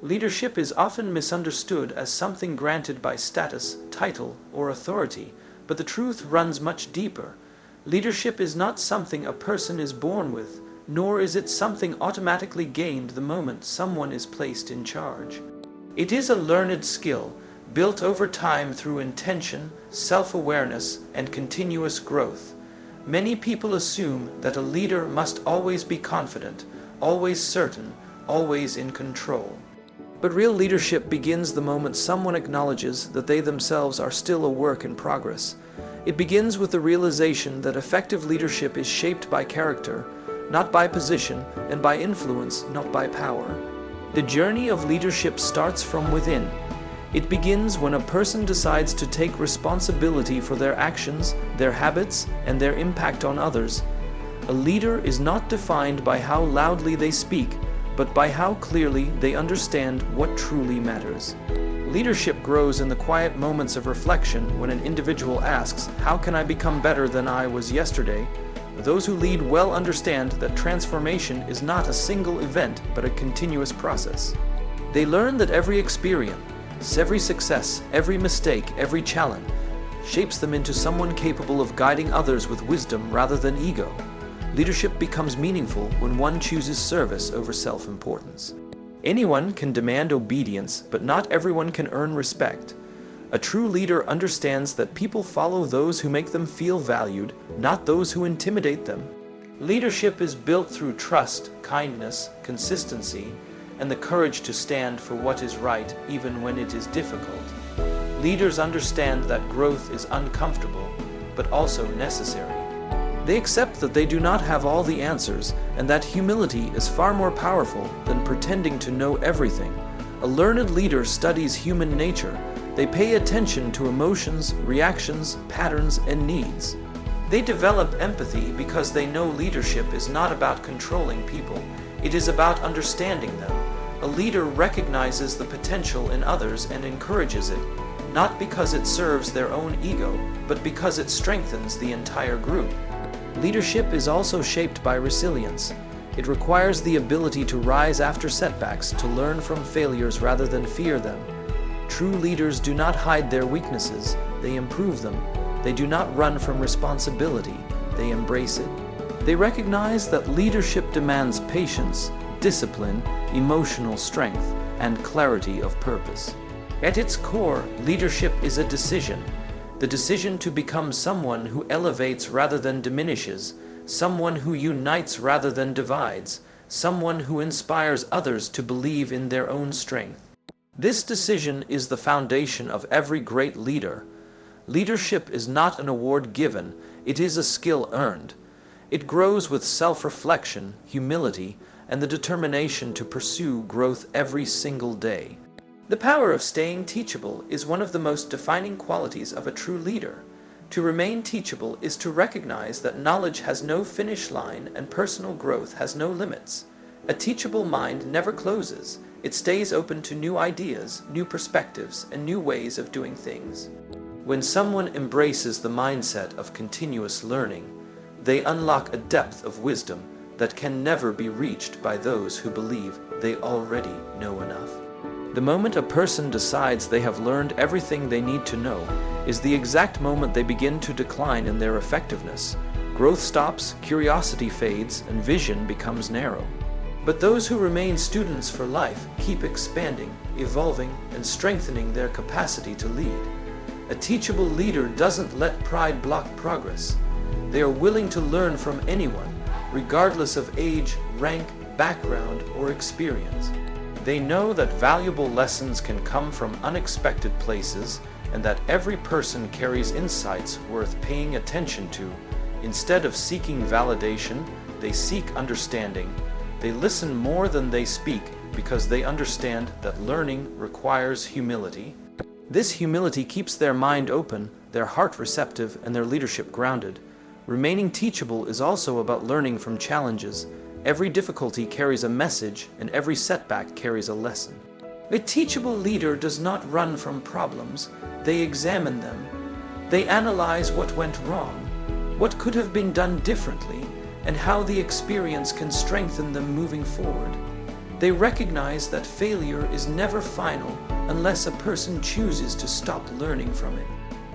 Leadership is often misunderstood as something granted by status, title, or authority, but the truth runs much deeper. Leadership is not something a person is born with, nor is it something automatically gained the moment someone is placed in charge. It is a learned skill, built over time through intention, self-awareness, and continuous growth. Many people assume that a leader must always be confident, always certain, always in control. But real leadership begins the moment someone acknowledges that they themselves are still a work in progress. It begins with the realization that effective leadership is shaped by character, not by position, and by influence, not by power. The journey of leadership starts from within. It begins when a person decides to take responsibility for their actions, their habits, and their impact on others. A leader is not defined by how loudly they speak, but by how clearly they understand what truly matters. Leadership grows in the quiet moments of reflection when an individual asks, "How can I become better than I was yesterday?" Those who lead well understand that transformation is not a single event, but a continuous process. They learn that every experience, every success, every mistake, every challenge shapes them into someone capable of guiding others with wisdom rather than ego. Leadership becomes meaningful when one chooses service over self-importance. Anyone can demand obedience, but not everyone can earn respect. A true leader understands that people follow those who make them feel valued, not those who intimidate them. Leadership is built through trust, kindness, consistency, and the courage to stand for what is right even when it is difficult. Leaders understand that growth is uncomfortable, but also necessary. They accept that they do not have all the answers, and that humility is far more powerful than pretending to know everything. A learned leader studies human nature. They pay attention to emotions, reactions, patterns, and needs. They develop empathy because they know leadership is not about controlling people. It is about understanding them. A leader recognizes the potential in others and encourages it, not because it serves their own ego, but because it strengthens the entire group. Leadership is also shaped by resilience. It requires the ability to rise after setbacks, to learn from failures rather than fear them. True leaders do not hide their weaknesses, they improve them. They do not run from responsibility, they embrace it. They recognize that leadership demands patience, discipline, emotional strength, and clarity of purpose. At its core, leadership is a decision. The decision to become someone who elevates rather than diminishes, someone who unites rather than divides, someone who inspires others to believe in their own strength. This decision is the foundation of every great leader. Leadership is not an award given, it is a skill earned. It grows with self-reflection, humility, and the determination to pursue growth every single day. The power of staying teachable is one of the most defining qualities of a true leader. To remain teachable is to recognize that knowledge has no finish line and personal growth has no limits. A teachable mind never closes. It stays open to new ideas, new perspectives, and new ways of doing things. When someone embraces the mindset of continuous learning, they unlock a depth of wisdom that can never be reached by those who believe they already know enough. The moment a person decides they have learned everything they need to know is the exact moment they begin to decline in their effectiveness. Growth stops, curiosity fades, and vision becomes narrow. But those who remain students for life keep expanding, evolving, and strengthening their capacity to lead. A teachable leader doesn't let pride block progress. They are willing to learn from anyone, regardless of age, rank, background, or experience. They know that valuable lessons can come from unexpected places and that every person carries insights worth paying attention to. Instead of seeking validation, they seek understanding. They listen more than they speak because they understand that learning requires humility. This humility keeps their mind open, their heart receptive, and their leadership grounded. Remaining teachable is also about learning from challenges. Every difficulty carries a message, and every setback carries a lesson. A teachable leader does not run from problems. They examine them. They analyze what went wrong, what could have been done differently, and how the experience can strengthen them moving forward. They recognize that failure is never final unless a person chooses to stop learning from it.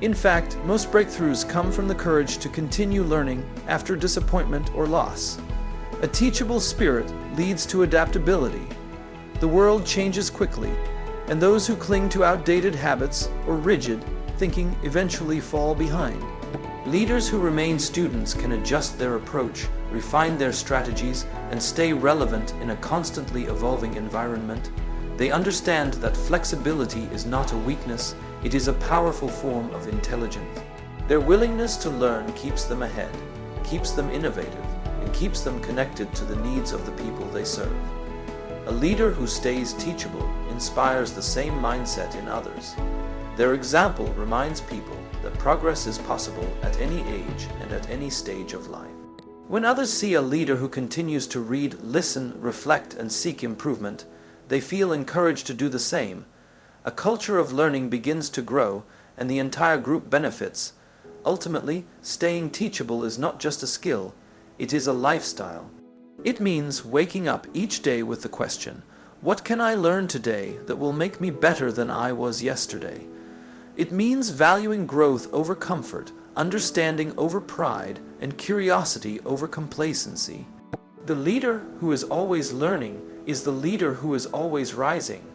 In fact, most breakthroughs come from the courage to continue learning after disappointment or loss. A teachable spirit leads to adaptability. The world changes quickly, and those who cling to outdated habits or rigid thinking eventually fall behind. Leaders who remain students can adjust their approach, refine their strategies, and stay relevant in a constantly evolving environment. They understand that flexibility is not a weakness, it is a powerful form of intelligence. Their willingness to learn keeps them ahead, keeps them innovative, and keeps them connected to the needs of the people they serve. A leader who stays teachable inspires the same mindset in others. Their example reminds people that progress is possible at any age and at any stage of life. When others see a leader who continues to read, listen, reflect, and seek improvement, they feel encouraged to do the same. A culture of learning begins to grow, and the entire group benefits. Ultimately, staying teachable is not just a skill, it is a lifestyle. It means waking up each day with the question, what can I learn today that will make me better than I was yesterday? It means valuing growth over comfort, understanding over pride, and curiosity over complacency. The leader who is always learning is the leader who is always rising.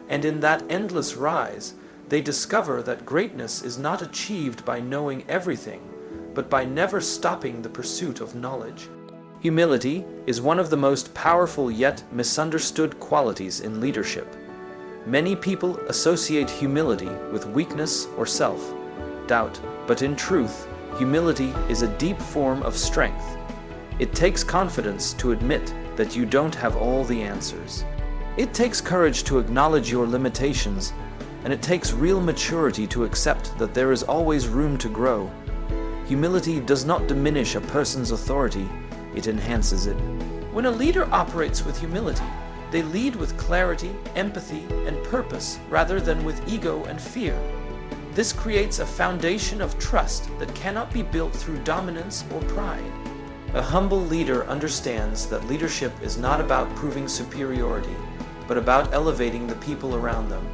And in that endless rise, they discover that greatness is not achieved by knowing everything, but by never stopping the pursuit of knowledge. Humility is one of the most powerful yet misunderstood qualities in leadership. Many people associate humility with weakness or self-doubt, but in truth, humility is a deep form of strength. It takes confidence to admit that you don't have all the answers. It takes courage to acknowledge your limitations, and it takes real maturity to accept that there is always room to grow. Humility does not diminish a person's authority, it enhances it. When a leader operates with humility, they lead with clarity, empathy, and purpose rather than with ego and fear. This creates a foundation of trust that cannot be built through dominance or pride. A humble leader understands that leadership is not about proving superiority, but about elevating the people around them.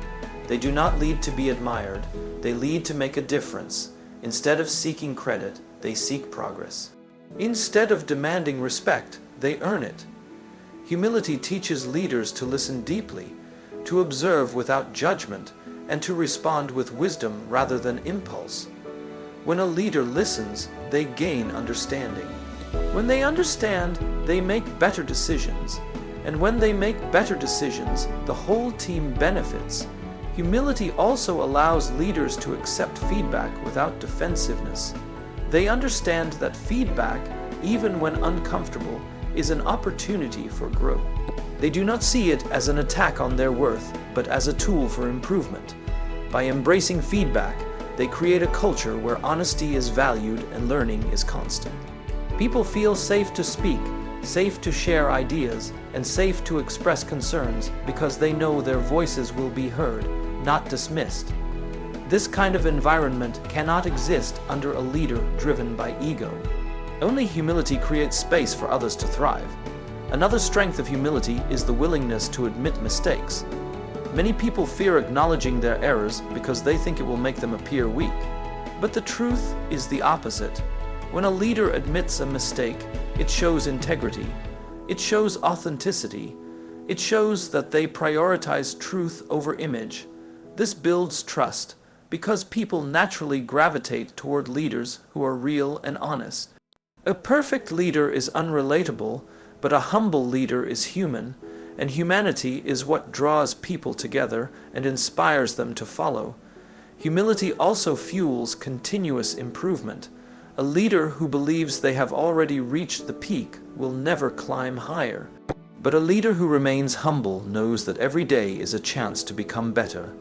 They do not lead to be admired, they lead to make a difference. Instead of seeking credit, they seek progress. Instead of demanding respect, they earn it. Humility teaches leaders to listen deeply, to observe without judgment, and to respond with wisdom rather than impulse. When a leader listens, they gain understanding. When they understand, they make better decisions. And when they make better decisions, the whole team benefits. Humility also allows leaders to accept feedback without defensiveness. They understand that feedback, even when uncomfortable, is an opportunity for growth. They do not see it as an attack on their worth, but as a tool for improvement. By embracing feedback, they create a culture where honesty is valued and learning is constant. People feel safe to speak, safe to share ideas, and safe to express concerns because they know their voices will be heard, not dismissed. This kind of environment cannot exist under a leader driven by ego. Only humility creates space for others to thrive. Another strength of humility is the willingness to admit mistakes. Many people fear acknowledging their errors because they think it will make them appear weak. But the truth is the opposite. When a leader admits a mistake, it shows integrity. It shows authenticity. It shows that they prioritize truth over image. This builds trust because people naturally gravitate toward leaders who are real and honest. A perfect leader is unrelatable, but a humble leader is human, and humanity is what draws people together and inspires them to follow. Humility also fuels continuous improvement. A leader who believes they have already reached the peak will never climb higher. But a leader who remains humble knows that every day is a chance to become better.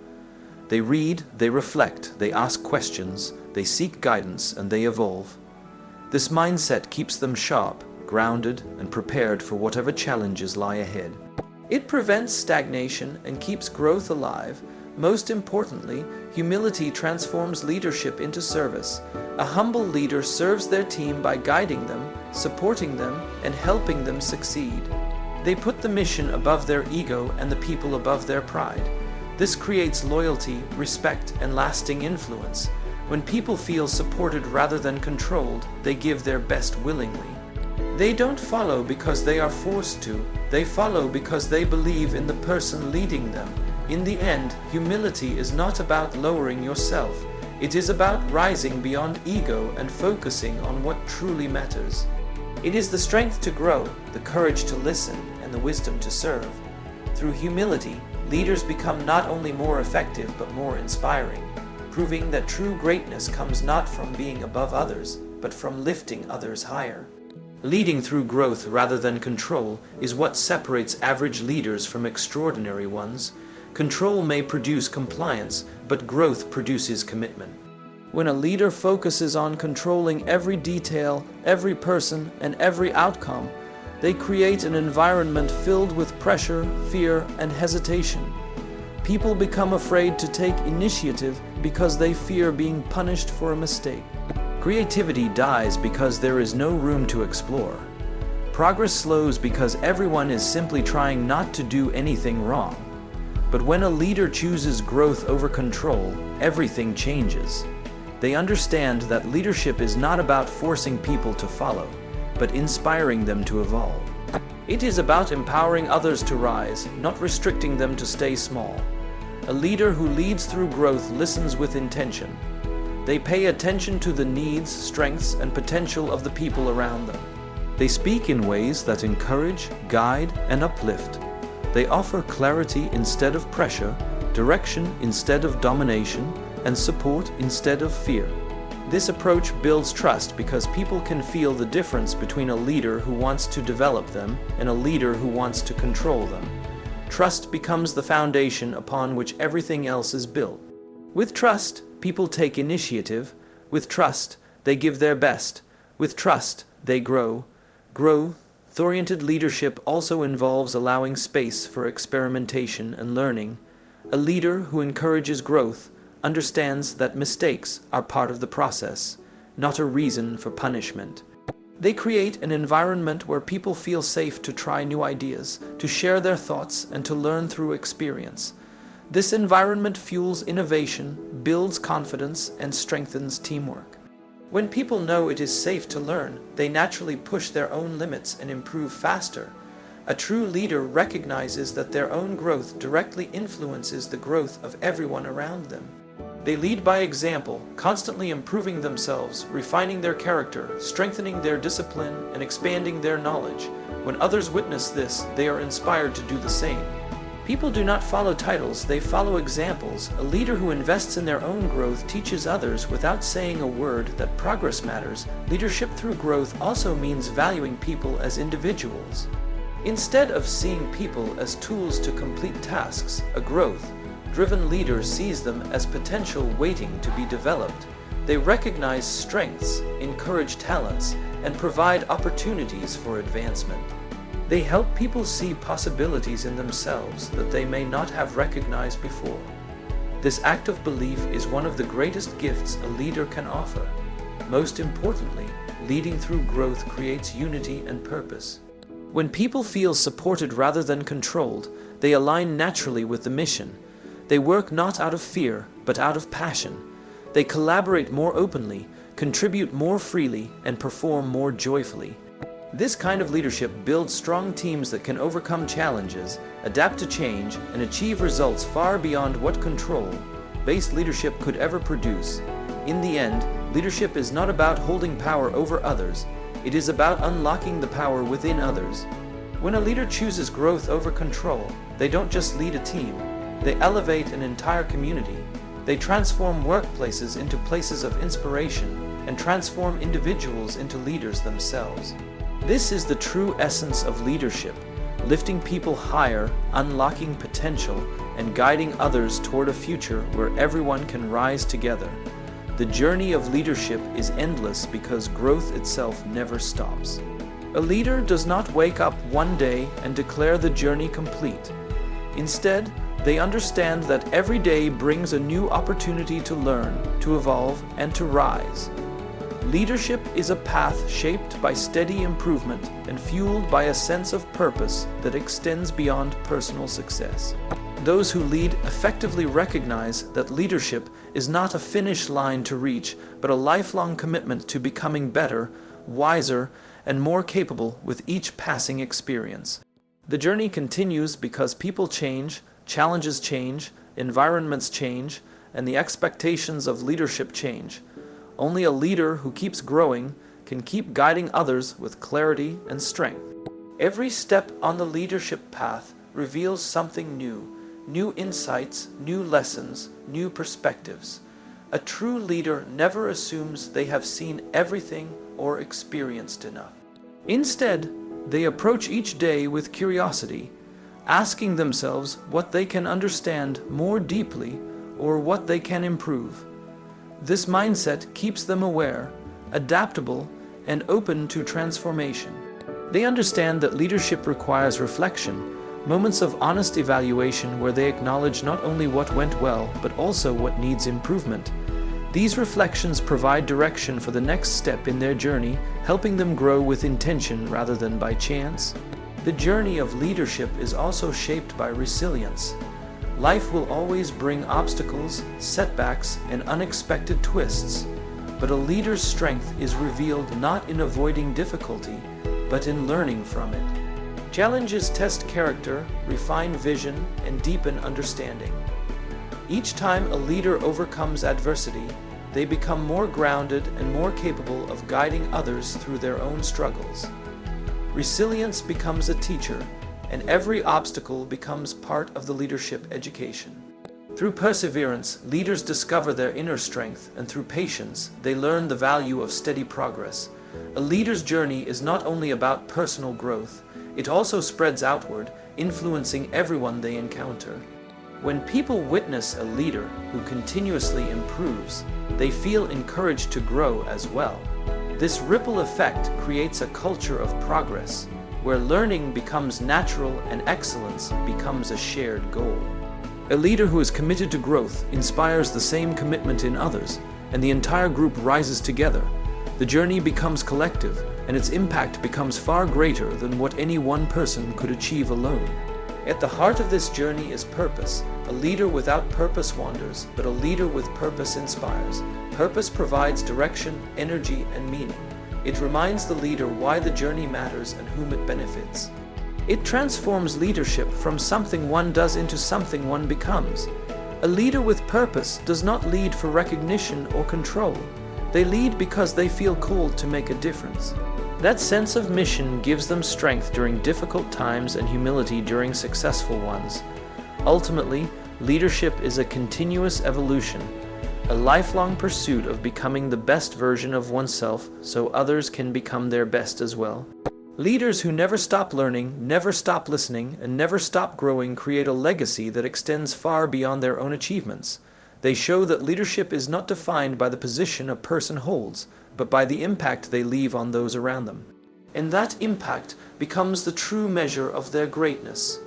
They read, they reflect, they ask questions, they seek guidance, and they evolve. This mindset keeps them sharp, grounded, and prepared for whatever challenges lie ahead. It prevents stagnation and keeps growth alive. Most importantly, humility transforms leadership into service. A humble leader serves their team by guiding them, supporting them, and helping them succeed. They put the mission above their ego and the people above their pride. This creates loyalty, respect, and lasting influence. When people feel supported rather than controlled, they give their best willingly. They don't follow because they are forced to. They follow because they believe in the person leading them. In the end, humility is not about lowering yourself. It is about rising beyond ego and focusing on what truly matters. It is the strength to grow, the courage to listen, and the wisdom to serve. Through humility, leaders become not only more effective but more inspiring, proving that true greatness comes not from being above others, but from lifting others higher. Leading through growth rather than control is what separates average leaders from extraordinary ones. Control may produce compliance, but growth produces commitment. When a leader focuses on controlling every detail, every person, and every outcome, they create an environment filled with pressure, fear, and hesitation. People become afraid to take initiative because they fear being punished for a mistake. Creativity dies because there is no room to explore. Progress slows because everyone is simply trying not to do anything wrong. But when a leader chooses growth over control, everything changes. They understand that leadership is not about forcing people to follow, but inspiring them to evolve. It is about empowering others to rise, not restricting them to stay small. A leader who leads through growth listens with intention. They pay attention to the needs, strengths, and potential of the people around them. They speak in ways that encourage, guide, and uplift. They offer clarity instead of pressure, direction instead of domination, and support instead of fear. This approach builds trust because people can feel the difference between a leader who wants to develop them and a leader who wants to control them. Trust becomes the foundation upon which everything else is built. With trust, people take initiative. With trust, they give their best. With trust, they grow. Growth-oriented leadership also involves allowing space for experimentation and learning. A leader who encourages growth understands that mistakes are part of the process, not a reason for punishment. They create an environment where people feel safe to try new ideas, to share their thoughts, and to learn through experience. This environment fuels innovation, builds confidence, and strengthens teamwork. When people know it is safe to learn, they naturally push their own limits and improve faster. A true leader recognizes that their own growth directly influences the growth of everyone around them. They lead by example, constantly improving themselves, refining their character, strengthening their discipline, and expanding their knowledge. When others witness this, they are inspired to do the same. People do not follow titles, they follow examples. A leader who invests in their own growth teaches others without saying a word that progress matters. Leadership through growth also means valuing people as individuals. Instead of seeing people as tools to complete tasks, a growth-driven leader sees them as potential waiting to be developed. They recognize strengths, encourage talents, and provide opportunities for advancement. They help people see possibilities in themselves that they may not have recognized before. This act of belief is one of the greatest gifts a leader can offer. Most importantly, leading through growth creates unity and purpose. When people feel supported rather than controlled, they align naturally with the mission. They work not out of fear, but out of passion. They collaborate more openly, contribute more freely, and perform more joyfully. This kind of leadership builds strong teams that can overcome challenges, adapt to change, and achieve results far beyond what control-based leadership could ever produce. In the end, leadership is not about holding power over others. It is about unlocking the power within others. When a leader chooses growth over control, they don't just lead a team. They elevate an entire community. They transform workplaces into places of inspiration and transform individuals into leaders themselves. This is the true essence of leadership, lifting people higher, unlocking potential, and guiding others toward a future where everyone can rise together. The journey of leadership is endless because growth itself never stops. A leader does not wake up one day and declare the journey complete. Instead, they understand that every day brings a new opportunity to learn, to evolve, and to rise. Leadership is a path shaped by steady improvement and fueled by a sense of purpose that extends beyond personal success. Those who lead effectively recognize that leadership is not a finish line to reach, but a lifelong commitment to becoming better, wiser, and more capable with each passing experience. The journey continues because people change, challenges change, environments change, and the expectations of leadership change. Only a leader who keeps growing can keep guiding others with clarity and strength. Every step on the leadership path reveals something new insights, new lessons, new perspectives. A true leader never assumes they have seen everything or experienced enough. Instead, they approach each day with curiosity, asking themselves what they can understand more deeply or what they can improve. This mindset keeps them aware, adaptable, and open to transformation. They understand that leadership requires reflection, moments of honest evaluation where they acknowledge not only what went well, but also what needs improvement. These reflections provide direction for the next step in their journey, helping them grow with intention rather than by chance. The journey of leadership is also shaped by resilience. Life will always bring obstacles, setbacks, and unexpected twists, but a leader's strength is revealed not in avoiding difficulty, but in learning from it. Challenges test character, refine vision, and deepen understanding. Each time a leader overcomes adversity, they become more grounded and more capable of guiding others through their own struggles. Resilience becomes a teacher, and every obstacle becomes part of the leadership education. Through perseverance, leaders discover their inner strength, and through patience, they learn the value of steady progress. A leader's journey is not only about personal growth, it also spreads outward, influencing everyone they encounter. When people witness a leader who continuously improves, they feel encouraged to grow as well. This ripple effect creates a culture of progress, where learning becomes natural and excellence becomes a shared goal. A leader who is committed to growth inspires the same commitment in others, and the entire group rises together. The journey becomes collective, and its impact becomes far greater than what any one person could achieve alone. At the heart of this journey is purpose. A leader without purpose wanders, but a leader with purpose inspires. Purpose provides direction, energy, and meaning. It reminds the leader why the journey matters and whom it benefits. It transforms leadership from something one does into something one becomes. A leader with purpose does not lead for recognition or control. They lead because they feel called to make a difference. That sense of mission gives them strength during difficult times and humility during successful ones. Ultimately, leadership is a continuous evolution, a lifelong pursuit of becoming the best version of oneself so others can become their best as well. Leaders who never stop learning, never stop listening, and never stop growing create a legacy that extends far beyond their own achievements. They show that leadership is not defined by the position a person holds, but by the impact they leave on those around them. And that impact becomes the true measure of their greatness.